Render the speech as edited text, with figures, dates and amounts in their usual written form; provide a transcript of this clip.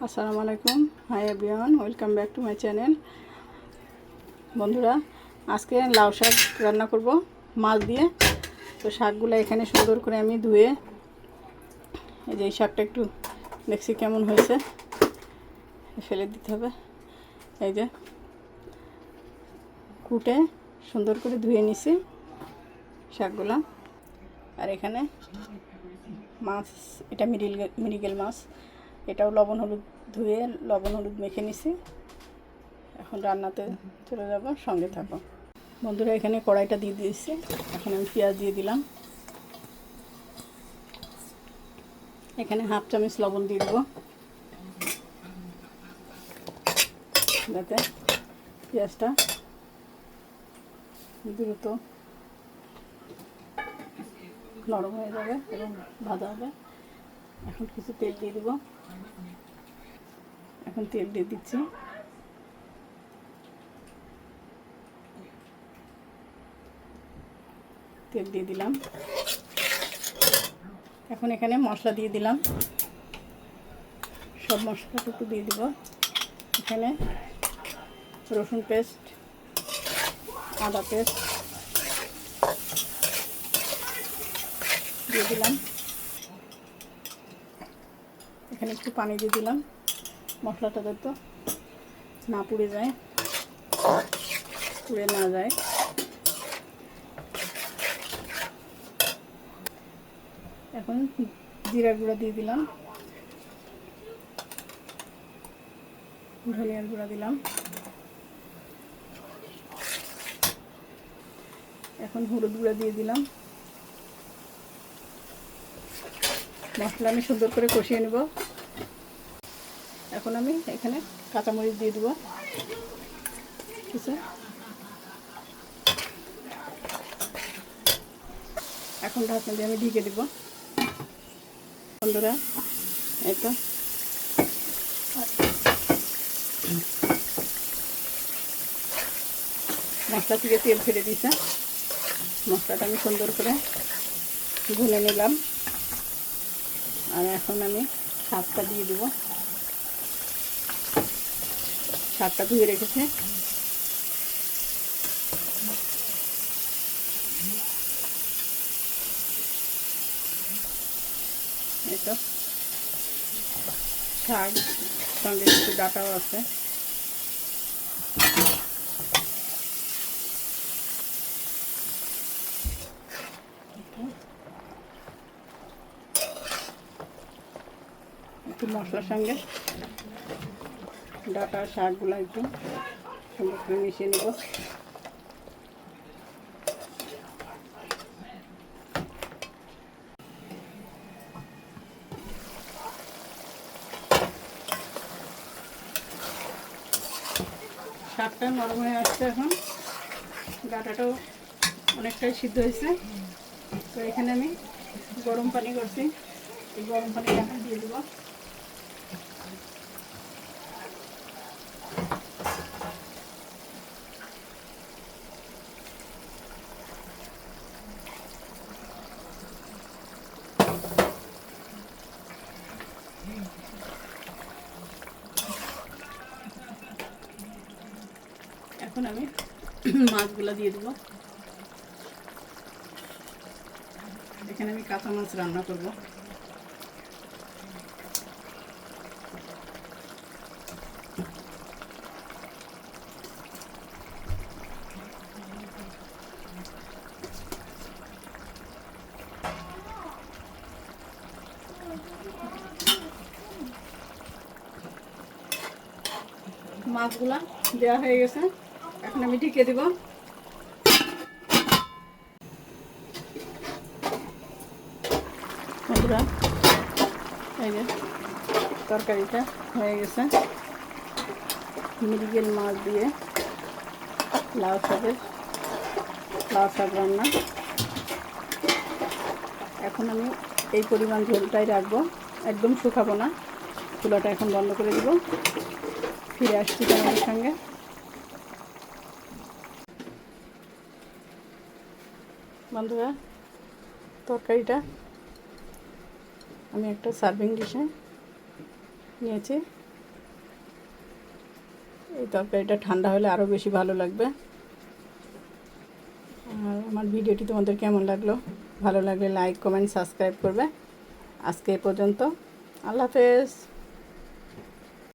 আসসালামু আলাইকুম। Hi everyone, welcome back to my channel. বন্ধুরা, আজকে লাউ শাক রান্না করব মাছ দিয়ে। তো শাকগুলো এখানে সুন্দর করে আমি ধুয়ে, এই যে এই শাকটা একটু দেখছি কেমন হয়েছে, ফেলে দিতে হবে। এই যে কুটে সুন্দর করে ধুয়ে নিছি শাকগুলো। আর এখানে মাছ, এটা মৃগেল মাছ, এটাও লবণ হলুদ ধুয়ে লবণ হলুদ মেখে নিছি। এখন রান্নাতে চলে যাব, সঙ্গে থাকো বন্ধুরা। এখানে কড়াইটা দিয়ে দিয়েছি, এখন আমি পেঁয়াজ দিয়ে দিলাম। এখানে হাফ চামচ লবণ দিয়ে দেবো, যাতে পেঁয়াজটা দ্রুত নরম হয়ে যাবে এবং ভাজা হবে। এখন কিছু তেল দিয়ে দেবো, এখন তেল দিয়ে দিচ্ছি। তেল দিয়ে দিলাম। এখন এখানে মশলা দিয়ে দিলাম, সব মশলাটুকু দিয়ে দিব। এখানে রসুন পেস্ট, আদা পেস্ট দিয়ে দিলাম। এখানে একটু পানি দিয়ে দিলাম, মশলাটা যাতে না পুড়ে যায়, পুড়ে না যায়। এখন জিরা গুঁড়া দিয়ে দিলাম, ধনিয়ার গুঁড়া দিলাম। এখন হলুদ গুঁড়া দিয়ে দিলাম। মশলা আমি সুন্দর করে কষিয়ে নেব। এখন আমি এখানে কাঁচামরিচ দিয়ে দেবো কিছু। এখন ঢাকনা দিয়ে আমি ঢেকে দেব। বন্ধুরা, এই তো মশলা থেকে তেল ছেড়ে দিয়েছে। মশলাটা আমি সুন্দর করে ভুনে নিলাম। আর এখন আমি শাকটা দিয়ে দেবো। শাকটা ধুয়ে রেখেছে, এই তো শাক, সঙ্গে কিছু ডাটাও আছে। একটু মশলার সঙ্গে ডাটা শাকগুলো একটু সুন্দর করে মিশিয়ে নেব। শাকটা নরম হয়ে আসছে, এখন ডাটাটাও অনেকটাই সিদ্ধ হয়েছে। তো এখানে আমি গরম পানি করছি, এই গরম পানি এখন দিয়ে দেবো। এখন আমি মাছগুলো দিয়ে দেবো। এখানে আমি কাঁচা মাছ রান্না করব। মাছগুলা দেওয়া হয়ে গেছে, এখন আমি ঢেকে দেব। বন্ধুরা, এই যে তরকারিটা হয়ে গেছে। মৃগেল মাছ দিয়ে লাউ শাক রান্না। এখন আমি এই পরিমাণ ঝোলটাই রাখবো, একদম শুকাবো না। চুলাটা এখন বন্ধ করে দিব। ফিরে আসছি তোমাদের সঙ্গে। বন্ধুরা, তরকারিটা আমি একটা সার্ভিং ডিশে নিয়েছি। এই তরকারিটা ঠান্ডা হলে আরও বেশি ভালো লাগবে। আর আমার ভিডিওটি তোমাদের কেমন লাগলো, ভালো লাগলে লাইক কমেন্ট সাবস্ক্রাইব করবে। আজকে এ পর্যন্ত, আল্লাহ হাফেজ।